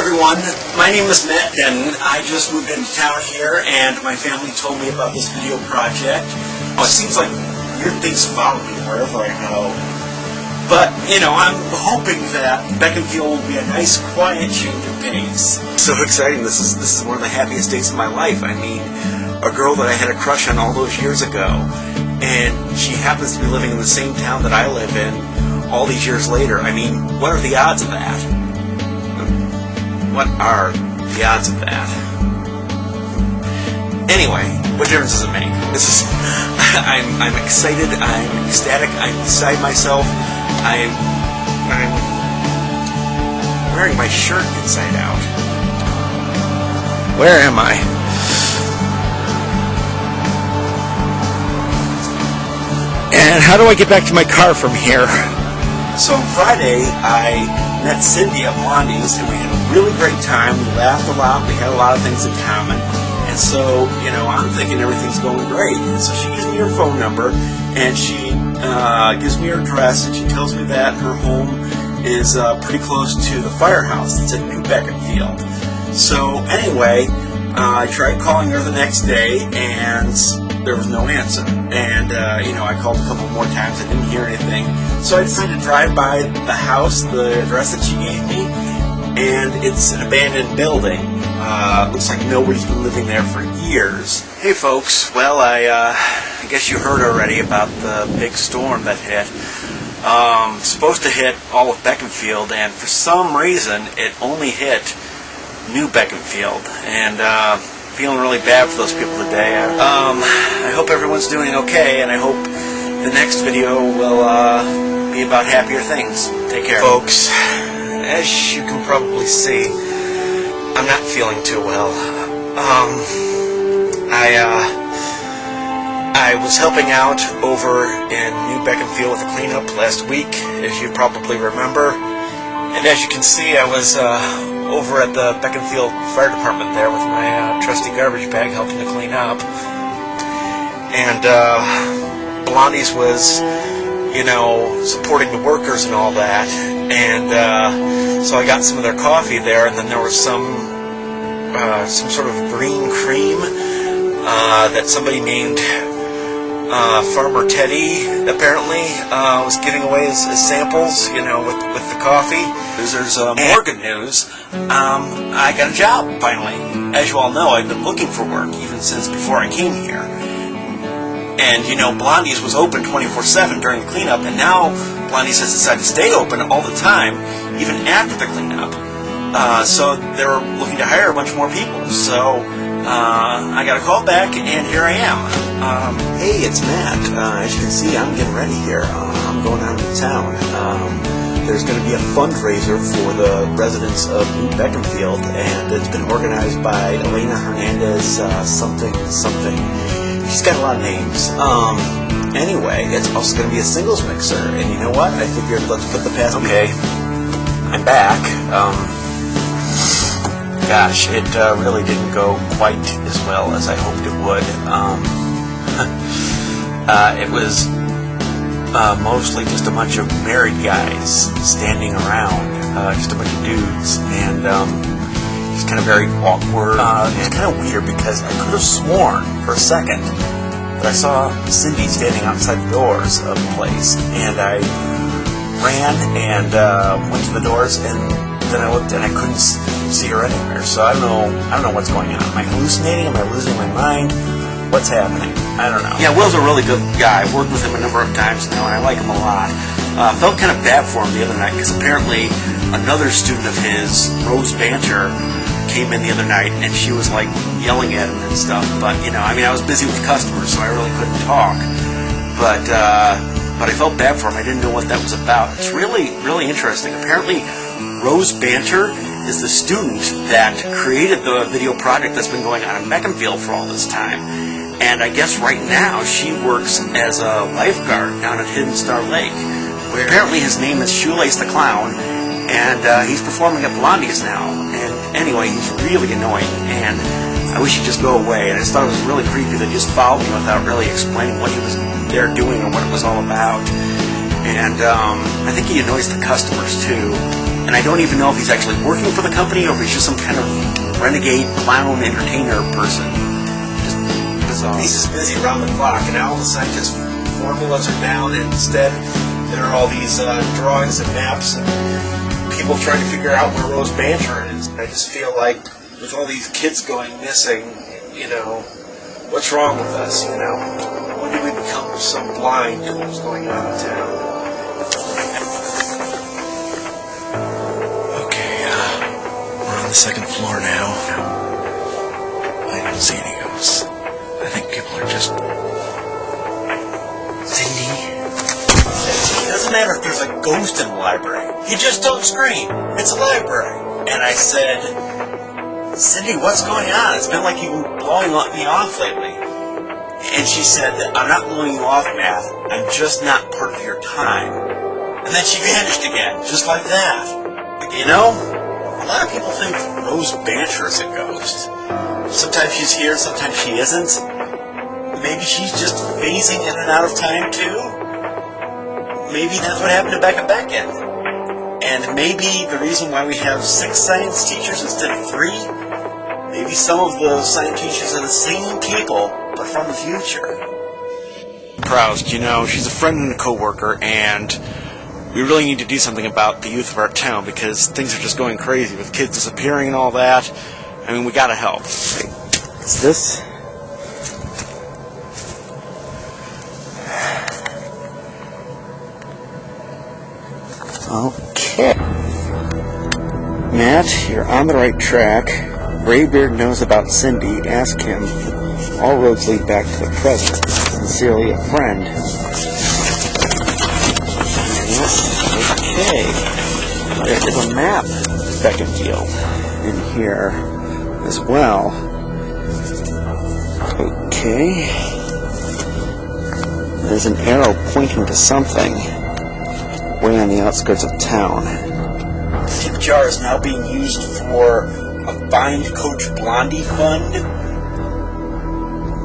everyone, my name is Matt Denton. I just moved into town here and my family told me about this video project. Oh, it seems like weird things follow me wherever I go. But, I'm hoping that Beaconsfield will be a nice, quiet change of pace. So exciting. This is one of the happiest days of my life. I mean, a girl that I had a crush on all those years ago, and she happens to be living in the same town that I live in all these years later. I mean, what are the odds of that? What are the odds of that? Anyway, what difference does it make? I'm excited, I'm ecstatic, I'm beside myself. I'm wearing my shirt inside out. Where am I? And how do I get back to my car from here? So on Friday, I met Cindy at Blondie's, and we had a really great time. We laughed a lot. We had a lot of things in common. And so, I'm thinking everything's going great. And so she gives me her phone number, and she gives me her address, and she tells me that her home is pretty close to the firehouse. It's at New Beaconsfield. So anyway, I tried calling her the next day, and there was no answer. And, I called a couple more times. I didn't hear anything. So I decided to drive by the house, the address that she gave me, and it's an abandoned building. Looks like nobody's been living there for years. Hey folks, well I guess you heard already about the big storm that hit. Supposed to hit all of Beaconsfield, and for some reason it only hit New Beaconsfield, and feeling really bad for those people today. I hope everyone's doing okay, and I hope the next video will be about happier things. Take care, folks. As you can probably see, I'm not feeling too well. I was helping out over in New Beaconsfield with the cleanup last week, as you probably remember. And as you can see, I was over at the Beaconsfield Fire Department there with my trusty garbage bag helping to clean up. And Blondie's was, supporting the workers and all that. And so I got some of their coffee there, and then there was some sort of green cream that somebody named Farmer Teddy apparently was giving away as samples, with the coffee. There's more good news. I got a job finally. As you all know, I've been looking for work even since before I came here. And Blondie's was open 24/7 during the cleanup, and now Blondie's has decided to stay open all the time, even after the cleanup. So they're looking to hire a bunch more people. So I got a call back, and here I am. Hey, it's Matt. As you can see, I'm getting ready here. I'm going out of town. There's going to be a fundraiser for the residents of New Beaconsfield, and it's been organized by Elena Hernandez something. She's got a lot of names. Anyway, it's also going to be a singles mixer, and you know what? I figured let's put the past... Okay, I'm back. Gosh, it really didn't go quite as well as I hoped it would. It was mostly just a bunch of married guys standing around, just a bunch of dudes, and it's kind of very awkward. It's kind of weird because I could have sworn for a second that I saw Cindy standing outside the doors of the place, and I ran and went to the doors, and then I looked and I couldn't see her anywhere. So I don't know what's going on. Am I hallucinating? Am I losing my mind? What's happening? I don't know. Yeah, Will's a really good guy. I've worked with him a number of times now, and I like him a lot. Felt kind of bad for him the other night because apparently another student of his, Rose Banter, came in the other night, and she was like yelling at him and stuff. But I was busy with customers, so I really couldn't talk. But I felt bad for him. I didn't know what that was about. It's really, really interesting. Apparently, Rose Banter is the student that created the video project that's been going on in Beaconsfield for all this time. And I guess right now she works as a lifeguard down at Hidden Star Lake, where apparently his name is Shoelace the Clown, and he's performing at Blondie's now. And anyway, he's really annoying, and I wish he'd just go away. And I just thought it was really creepy that he just followed me without really explaining what he was there doing or what it was all about. And I think he annoys the customers too. And I don't even know if he's actually working for the company or if he's just some kind of renegade clown entertainer person. Just bizarre. He's just busy around the clock, and now all the scientists' formulas are down, and instead there are all these drawings and maps and people trying to figure out where Rose Banter is. I just feel like with all these kids going missing, what's wrong with us, When did we become so blind to what's going on in town? Okay, we're on the second floor now. I don't see any ghosts. I think people are just... Cindy? It doesn't matter if there's a ghost in the library. You just don't scream. It's a library. And I said, Cindy, what's going on? It's been like you've been blowing me off lately. And she said, I'm not blowing you off, Matt. I'm just not part of your time. And then she vanished again, just like that. A lot of people think Rose Banter is a ghost. Sometimes she's here, sometimes she isn't. Maybe she's just phasing in and out of time, too. Maybe that's what happened to Becca Beckett. And maybe the reason why we have 6 science teachers instead of 3, maybe some of the science teachers are the same people, but from the future. Proust, she's a friend and a co-worker, and we really need to do something about the youth of our town because things are just going crazy with kids disappearing and all that. I mean, we gotta help. What's this? Okay. Matt, you're on the right track. Graybeard knows about Cindy. Ask him. All roads lead back to the present. Sincerely, a friend. Okay. There is a map of Beaconsfield in here as well. Okay. There's an arrow pointing to something way on the outskirts of town. The tip jar is now being used for a Find Coach Blondie fund.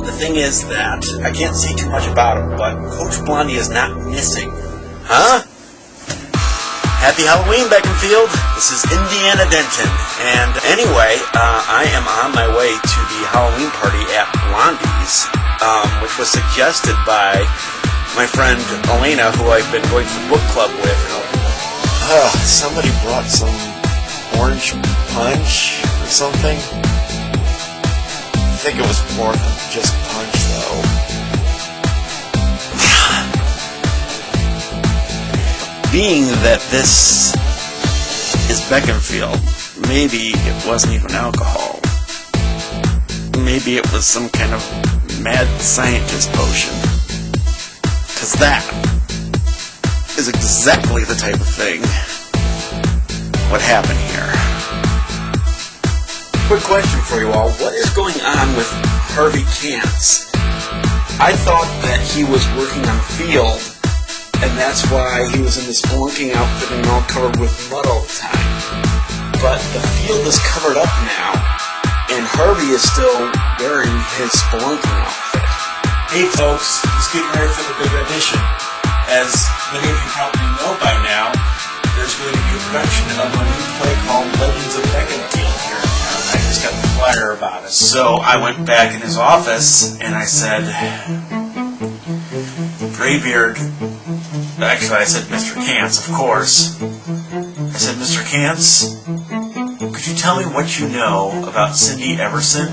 The thing is that I can't say too much about it, but Coach Blondie is not missing. Huh? Happy Halloween, Beaconsfield. This is Indiana Denton. And anyway, I am on my way to the Halloween party at Blondie's, which was suggested by my friend Elena, who I've been going to the book club with. Somebody brought some orange punch or something. I think it was more than just punch, though. Being that this is Beaconsfield, maybe it wasn't even alcohol. Maybe it was some kind of mad scientist potion. Because that is exactly the type of thing what happened here. Quick question for you all. What is going on with Harvey Kantz? I thought that he was working on the field, and that's why he was in this spelunking outfit and all covered with mud all the time. But the field is covered up now, and Harvey is still wearing his spelunking outfit. Hey folks, just getting ready for the big audition. As many of you probably know by now, there's going to be a production of a new play called Legends of Beaconsfield here in town. I just got the flyer about it. So I went back in his office and I said, Graybeard, actually I said Mr. Kantz, of course. I said, Mr. Kantz, could you tell me what you know about Cindy Everson?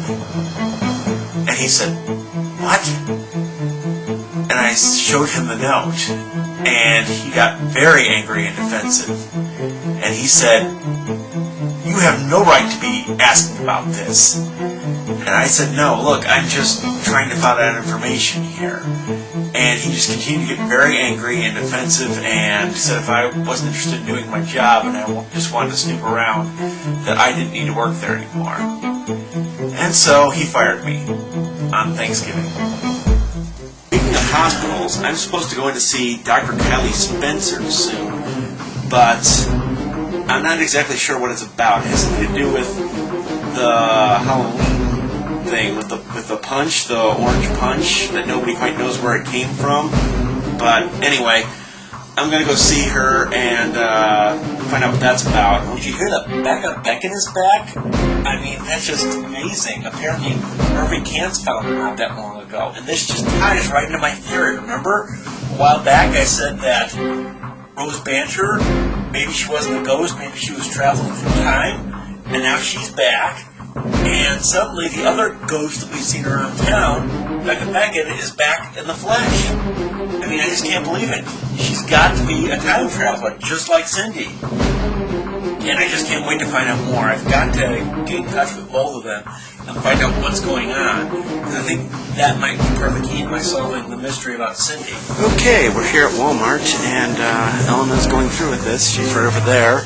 And he said, what? And I showed him the note, and he got very angry and defensive. And he said, you have no right to be asking about this. And I said, no, look, I'm just trying to find out information here. And he just continued to get very angry and defensive and said if I wasn't interested in doing my job and I just wanted to snoop around, that I didn't need to work there anymore. And so he fired me on Thanksgiving. Speaking of hospitals, I'm supposed to go in to see Dr. Kelly Spencer soon, but I'm not exactly sure what it's about. It has something to do with the Halloween thing, with the punch, the orange punch, that nobody quite knows where it came from. But anyway, I'm going to go see her and find out what that's about. Did you hear that Becca Beckon is back? I mean, that's just amazing. Apparently, Irving Kantz found her not that long ago. And this just ties right into my theory, remember? A while back I said that Rose Banter, maybe she wasn't a ghost, maybe she was traveling through time, and now she's back. And suddenly the other ghost that we've seen around town, Becca Beckett, is back in the flesh. I mean, I just can't believe it. She's got to be a time traveler, just like Cindy. And I just can't wait to find out more. I've got to get in touch with both of them and find out what's going on. And I think that might be part of the key to my solving the mystery about Cindy. Okay, we're here at Walmart, and Elena's going through with this. She's right over there.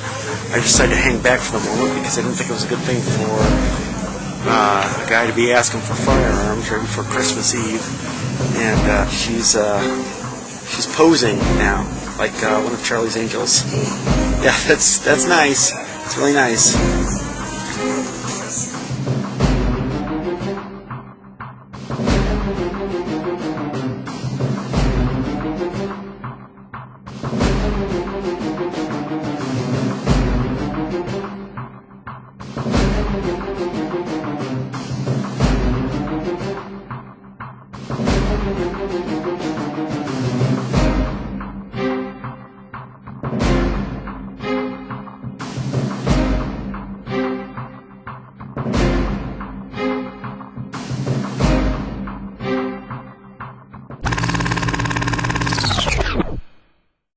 I decided to hang back for the moment because I didn't think it was a good thing for a guy to be asking for firearms right before Christmas Eve. And she's posing now, like one of Charlie's Angels. Yeah, that's nice. It's really nice.